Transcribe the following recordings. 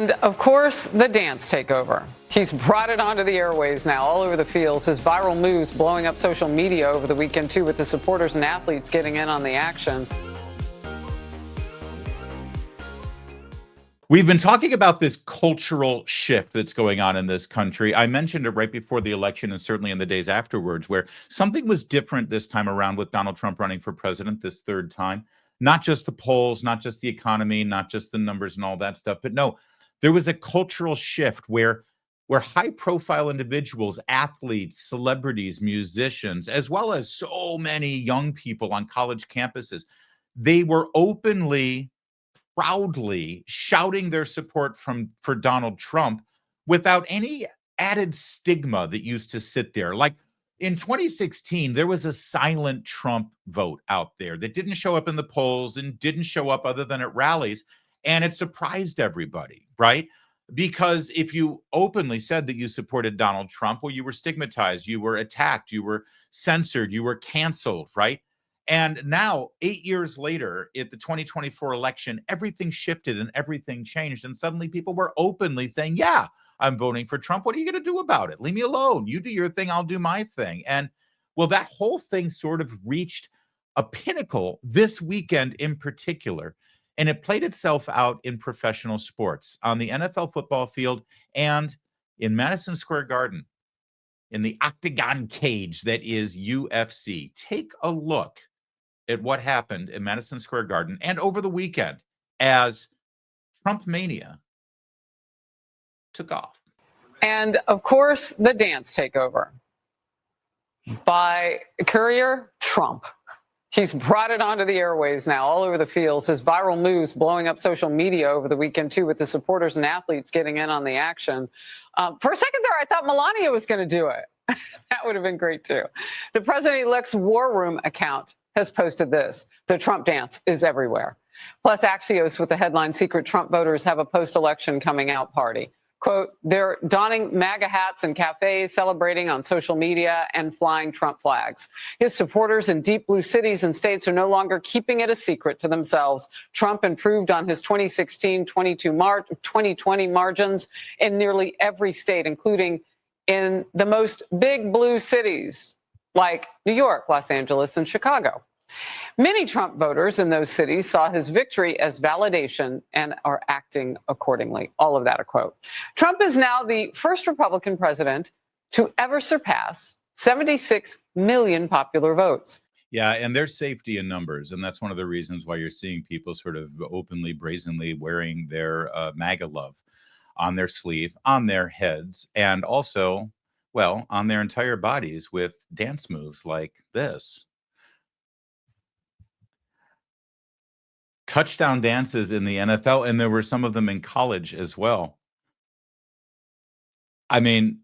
And, of course, the dance takeover. He's brought it onto the airwaves now, all over the fields. His viral moves blowing up social media over the weekend, too, with the supporters and athletes getting in on the action. We've been talking about this cultural shift that's going on in this country. I mentioned it right before the election and certainly in the days afterwards, where something was different this time around with Donald Trump running for president this third time. Not just the polls, not just the economy, not just the numbers and all that stuff, but no, there was a cultural shift where high-profile individuals, athletes, celebrities, musicians, as well as so many young people on college campuses, they were openly, proudly shouting their support for Donald Trump without any added stigma that used to sit there. Like in 2016, there was a silent Trump vote out there that didn't show up in the polls and didn't show up other than at rallies. And it surprised everybody, right? Because if you openly said that you supported Donald Trump, well, you were stigmatized, you were attacked, you were censored, you were canceled, right? And now, 8 years later, at the 2024 election, everything shifted and everything changed. And suddenly people were openly saying, yeah, I'm voting for Trump. What are you going to do about it? Leave me alone. You do your thing. I'll do my thing. And well, that whole thing sort of reached a pinnacle this weekend in particular. And it played itself out in professional sports on the NFL football field and in Madison Square Garden in the octagon cage that is UFC. Take a look at what happened in Madison Square Garden and over the weekend as Trump mania took off. And, of course, the dance takeover by Courier Trump. He's brought it onto the airwaves now, all over the fields. His viral moves blowing up social media over the weekend, too, with the supporters and athletes getting in on the action. For a second there, I thought Melania was going to do it. That would have been great, too. The president-elect's War Room account has posted this. The Trump dance is everywhere. Plus, Axios with the headline, Secret Trump Voters Have a Post-Election Coming Out Party. Quote, they're donning MAGA hats in cafes, celebrating on social media, and flying Trump flags. His supporters in deep blue cities and states are no longer keeping it a secret to themselves. Trump improved on his 2020 margins in nearly every state, including in the most big blue cities like New York, Los Angeles, and Chicago. Many Trump voters in those cities saw his victory as validation and are acting accordingly. All of that a quote. Trump is now the first Republican president to ever surpass 76 million popular votes. Yeah, and there's safety in numbers, and that's one of the reasons why you're seeing people sort of openly, brazenly wearing their MAGA love on their sleeve, on their heads, and also, well, on their entire bodies with dance moves like this. Touchdown dances in the NFL, and there were some of them in college as well. I mean,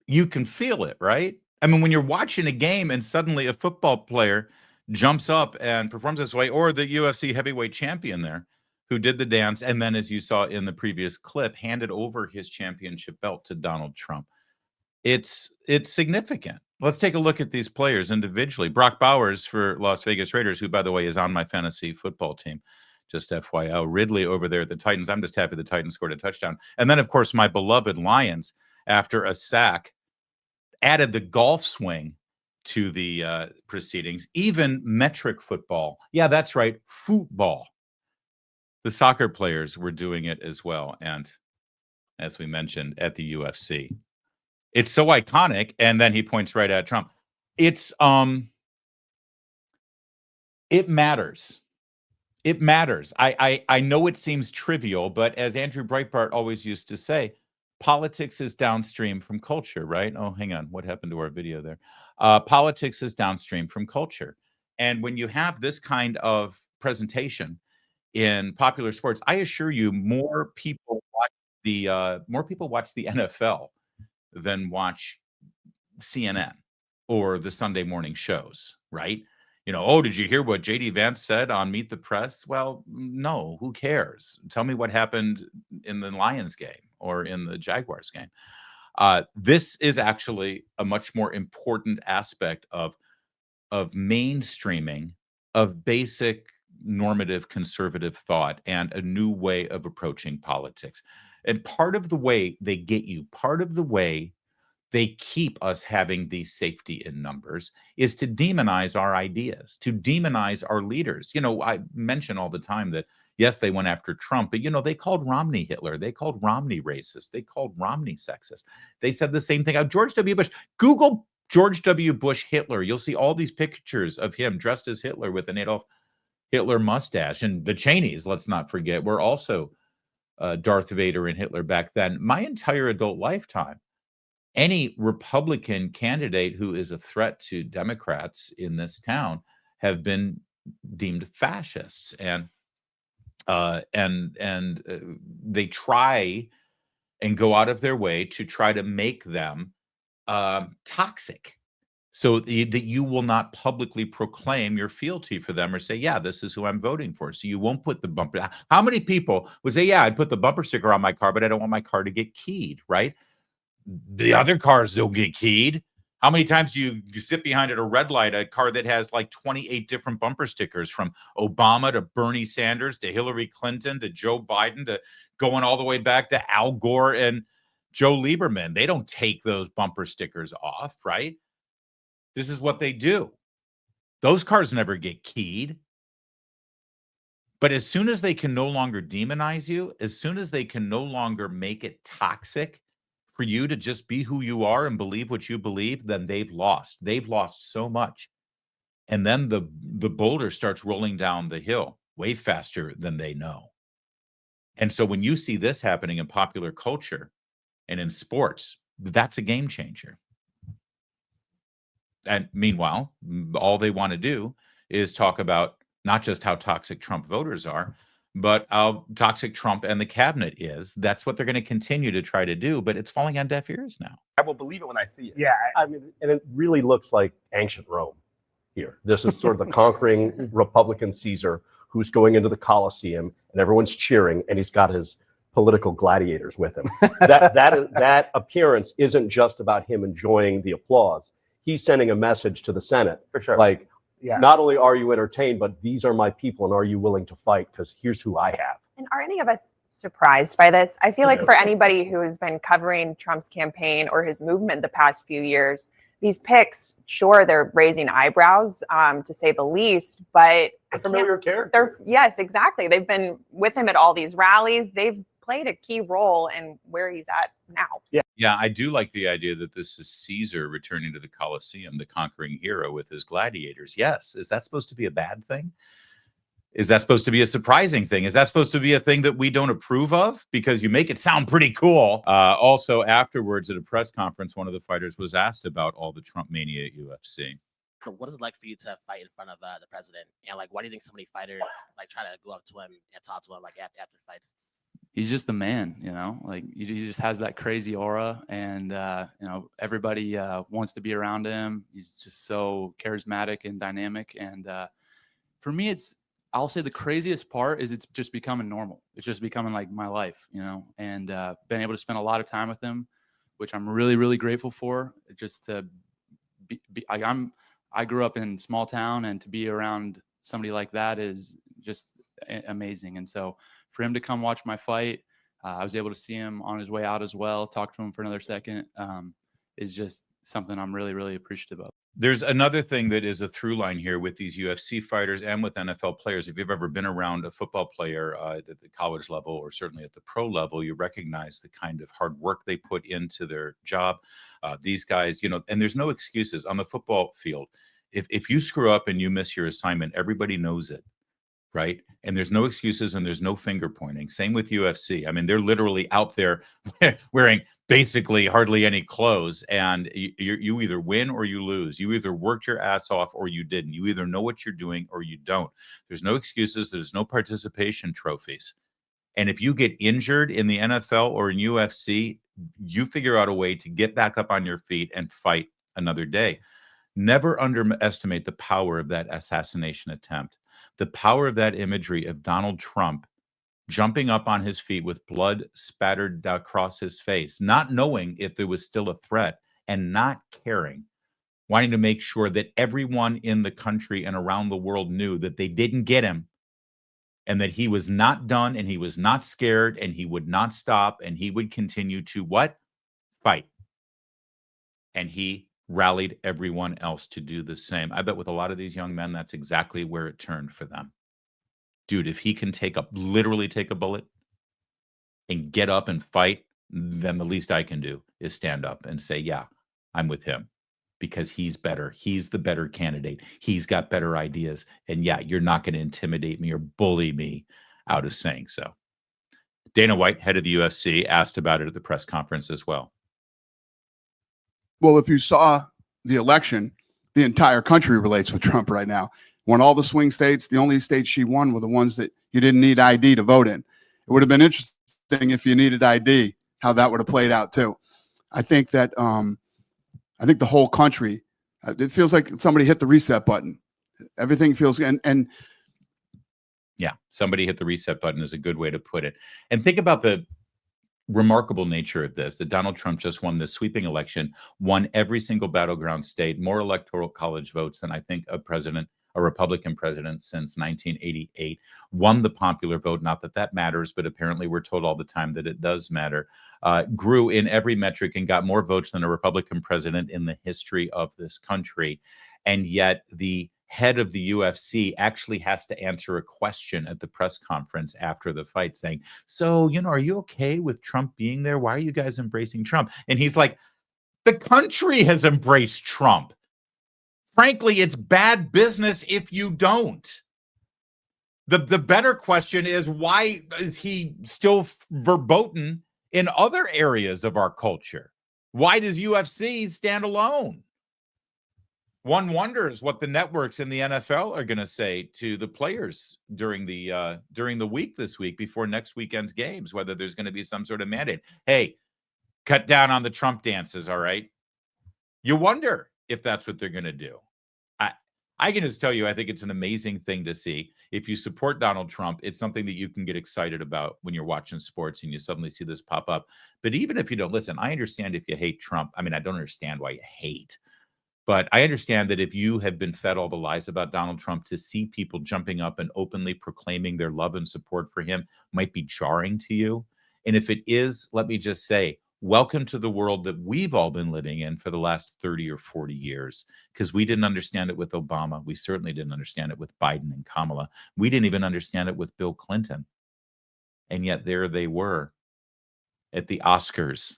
you can feel it, right? I mean, when you're watching a game and suddenly a football player jumps up and performs this way, or the UFC heavyweight champion there who did the dance, and then, as you saw in the previous clip, handed over his championship belt to Donald Trump. It's significant. Let's take a look at these players individually. Brock Bowers for Las Vegas Raiders, who, by the way, is on my fantasy football team. Just FYI. Ridley over there at the Titans. I'm just happy the Titans scored a touchdown. And then, of course, my beloved Lions, after a sack, added the golf swing to the proceedings. Even metric football. Yeah, that's right. Football. The soccer players were doing it as well. And as we mentioned, at the UFC. It's so iconic, and then he points right at Trump. It's it matters. It matters. I know it seems trivial, but as Andrew Breitbart always used to say, politics is downstream from culture, right? Oh, hang on. What happened to our video there? Politics is downstream from culture. And when you have this kind of presentation in popular sports, I assure you more people watch the NFL than watch CNN or the Sunday morning shows, right? You know, oh, did you hear what JD Vance said on Meet the Press? Well, no, who cares? Tell me what happened in the Lions game or in the Jaguars game. This is actually a much more important aspect of mainstreaming of basic normative conservative thought and a new way of approaching politics. And part of the way they get you, part of the way they keep us having these safety in numbers is to demonize our ideas, to demonize our leaders. I mention all the time that, yes, they went after Trump, but, they called Romney Hitler. They called Romney racist. They called Romney sexist. They said the same thing about George W. Bush. Google George W. Bush Hitler. You'll see all these pictures of him dressed as Hitler with an Adolf Hitler mustache. And the Cheneys, let's not forget, were also Darth Vader and Hitler back then. My entire adult lifetime, any Republican candidate who is a threat to Democrats in this town have been deemed fascists, and they try and go out of their way to try to make them toxic, so that you will not publicly proclaim your fealty for them or say, yeah, this is who I'm voting for. So you won't put the bumper. How many people would say, yeah, I'd put the bumper sticker on my car, but I don't want my car to get keyed, right? The other cars don't get keyed. How many times do you sit behind at a red light, a car that has like 28 different bumper stickers, from Obama to Bernie Sanders to Hillary Clinton to Joe Biden to going all the way back to Al Gore and Joe Lieberman? They don't take those bumper stickers off, right? This is what they do. Those cars never get keyed. But as soon as they can no longer demonize you, as soon as they can no longer make it toxic for you to just be who you are and believe what you believe, then they've lost. They've lost so much. And then the boulder starts rolling down the hill way faster than they know. And so when you see this happening in popular culture and in sports, that's a game changer. And meanwhile, all they want to do is talk about not just how toxic Trump voters are, but how toxic Trump and the cabinet is. That's what they're going to continue to try to do, but it's falling on deaf ears now. I will believe it when I see it. Yeah. I mean, and it really looks like ancient Rome here. This is sort of the conquering Republican Caesar who's going into the Colosseum and everyone's cheering, and he's got his political gladiators with him. That appearance isn't just about him enjoying the applause. He's sending a message to the Senate. For sure. Like, Yeah. not only are you entertained, but these are my people, and are you willing to fight? Because here's who I have. And are any of us surprised by this? I feel like Yeah. for anybody who has been covering Trump's campaign or his movement the past few years, these picks, sure, they're raising eyebrows, to say the least, but A familiar character. yes, exactly. They've been with him at all these rallies. They've played a key role in where he's at now. Yeah, I do like the idea that this is Caesar returning to the Colosseum, the conquering hero with his gladiators. Yes. Is that supposed to be a bad thing? Is that supposed to be a surprising thing? Is that supposed to be a thing that we don't approve of? Because you make it sound pretty cool. Also, afterwards at a press conference, one of the fighters was asked about all the Trump mania at UFC. So what is it like for you to fight in front of the president? And like, why do you think so many fighters like try to go up to him and talk to him like after fights? He's just the man, like he just has that crazy aura, and everybody wants to be around him. He's just so charismatic and dynamic. And for me, I'll say the craziest part is it's just becoming normal. It's just becoming like my life, and been able to spend a lot of time with him, which I'm really, really grateful for. Just to I grew up in a small town, and to be around somebody like that is just amazing. And so for him to come watch my fight, I was able to see him on his way out as well, talk to him for another second, is just something I'm really, really appreciative of. There's another thing that is a through line here with these UFC fighters and with NFL players. If you've ever been around a football player at the college level or certainly at the pro level, you recognize the kind of hard work they put into their job. These guys, and there's no excuses on the football field. If you screw up and you miss your assignment, everybody knows it. Right. And there's no excuses and there's no finger pointing. Same with UFC. I mean, they're literally out there wearing basically hardly any clothes. And you either win or you lose. You either worked your ass off or you didn't. You either know what you're doing or you don't. There's no excuses. There's no participation trophies. And if you get injured in the NFL or in UFC, you figure out a way to get back up on your feet and fight another day. Never underestimate the power of that assassination attempt. The power of that imagery of Donald Trump jumping up on his feet with blood spattered across his face, not knowing if there was still a threat and not caring, wanting to make sure that everyone in the country and around the world knew that they didn't get him and that he was not done and he was not scared and he would not stop and he would continue to what? Fight. And he rallied everyone else to do the same. I bet with a lot of these young men, that's exactly where it turned for them. Dude, if he can literally take a bullet and get up and fight, then the least I can do is stand up and say, yeah, I'm with him because he's better. He's the better candidate. He's got better ideas. And yeah, you're not going to intimidate me or bully me out of saying so. Dana White, head of the UFC, asked about it at the press conference as well. Well, if you saw the election, the entire country relates with Trump right now. Won all the swing states. The only states she won were the ones that you didn't need ID to vote in. It would have been interesting if you needed ID, how that would have played out too. I think that I think the whole country, it feels like somebody hit the reset button. Everything feels and yeah, somebody hit the reset button is a good way to put it. And think about the remarkable nature of this, that Donald Trump just won this sweeping election, won every single battleground state, more electoral college votes than I think a Republican president since 1988, won the popular vote. Not that that matters, but apparently we're told all the time that it does matter. Grew in every metric and got more votes than a Republican president in the history of this country. And yet the head of the UFC actually has to answer a question at the press conference after the fight saying, so, are you okay with Trump being there? Why are you guys embracing Trump? And he's like, the country has embraced Trump. Frankly, it's bad business if you don't. The better question is, why is he still verboten in other areas of our culture? Why does UFC stand alone? One wonders what the networks in the NFL are going to say to the players during the week this week before next weekend's games, whether there's going to be some sort of mandate. Hey, cut down on the Trump dances, all right? You wonder if that's what they're going to do. I can just tell you, I think it's an amazing thing to see. If you support Donald Trump, it's something that you can get excited about when you're watching sports and you suddenly see this pop up. But even if you don't listen, I understand if you hate Trump. I mean, I don't understand why you hate. But I understand that if you have been fed all the lies about Donald Trump, to see people jumping up and openly proclaiming their love and support for him might be jarring to you. And if it is, let me just say, welcome to the world that we've all been living in for the last 30 or 40 years, because we didn't understand it with Obama. We certainly didn't understand it with Biden and Kamala. We didn't even understand it with Bill Clinton. And yet there they were at the Oscars,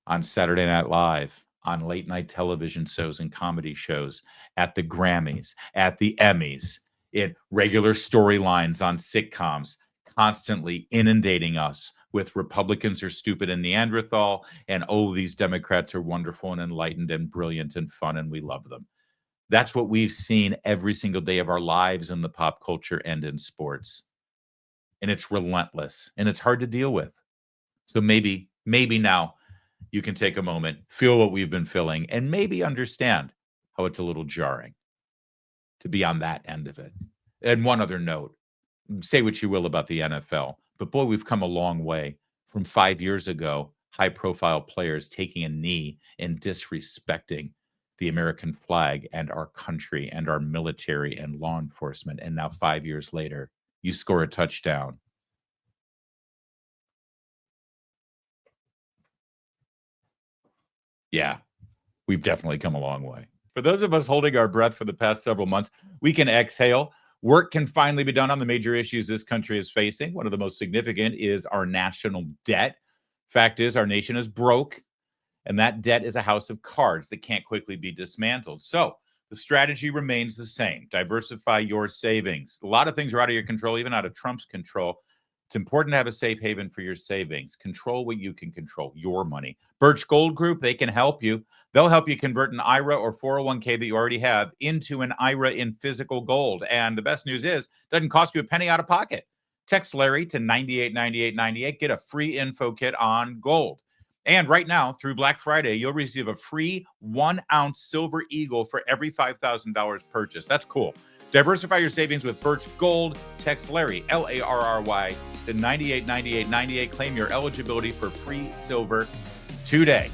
on Saturday Night Live, on late night television shows and comedy shows, at the Grammys, at the Emmys, in regular storylines on sitcoms, constantly inundating us with Republicans are stupid and Neanderthal, and oh, these Democrats are wonderful and enlightened and brilliant and fun, and we love them. That's what we've seen every single day of our lives in the pop culture and in sports. And it's relentless, and it's hard to deal with. So maybe now you can take a moment, feel what we've been feeling, and maybe understand how it's a little jarring to be on that end of it. And one other note, say what you will about the NFL, but boy, we've come a long way from 5 years ago, high-profile players taking a knee and disrespecting the American flag and our country and our military and law enforcement. And now 5 years later, you score a touchdown. Yeah, we've definitely come a long way. For those of us holding our breath for the past several months, we can exhale. Work can finally be done on the major issues this country is facing. One of the most significant is our national debt. Fact is, our nation is broke, and that debt is a house of cards that can't quickly be dismantled. So the strategy remains the same. Diversify your savings. A lot of things are out of your control, even out of Trump's control. It's important to have a safe haven for your savings. Control what you can control, your money. Birch Gold Group, they can help you. They'll help you convert an IRA or 401k that you already have into an IRA in physical gold. And the best news is, it doesn't cost you a penny out of pocket. Text Larry to 989898. Get a free info kit on gold. And right now, through Black Friday, you'll receive a free 1-ounce silver eagle for every $5,000 purchase. That's cool. Diversify your savings with Birch Gold. Text Larry, Larry, to 989898. Claim your eligibility for free silver today.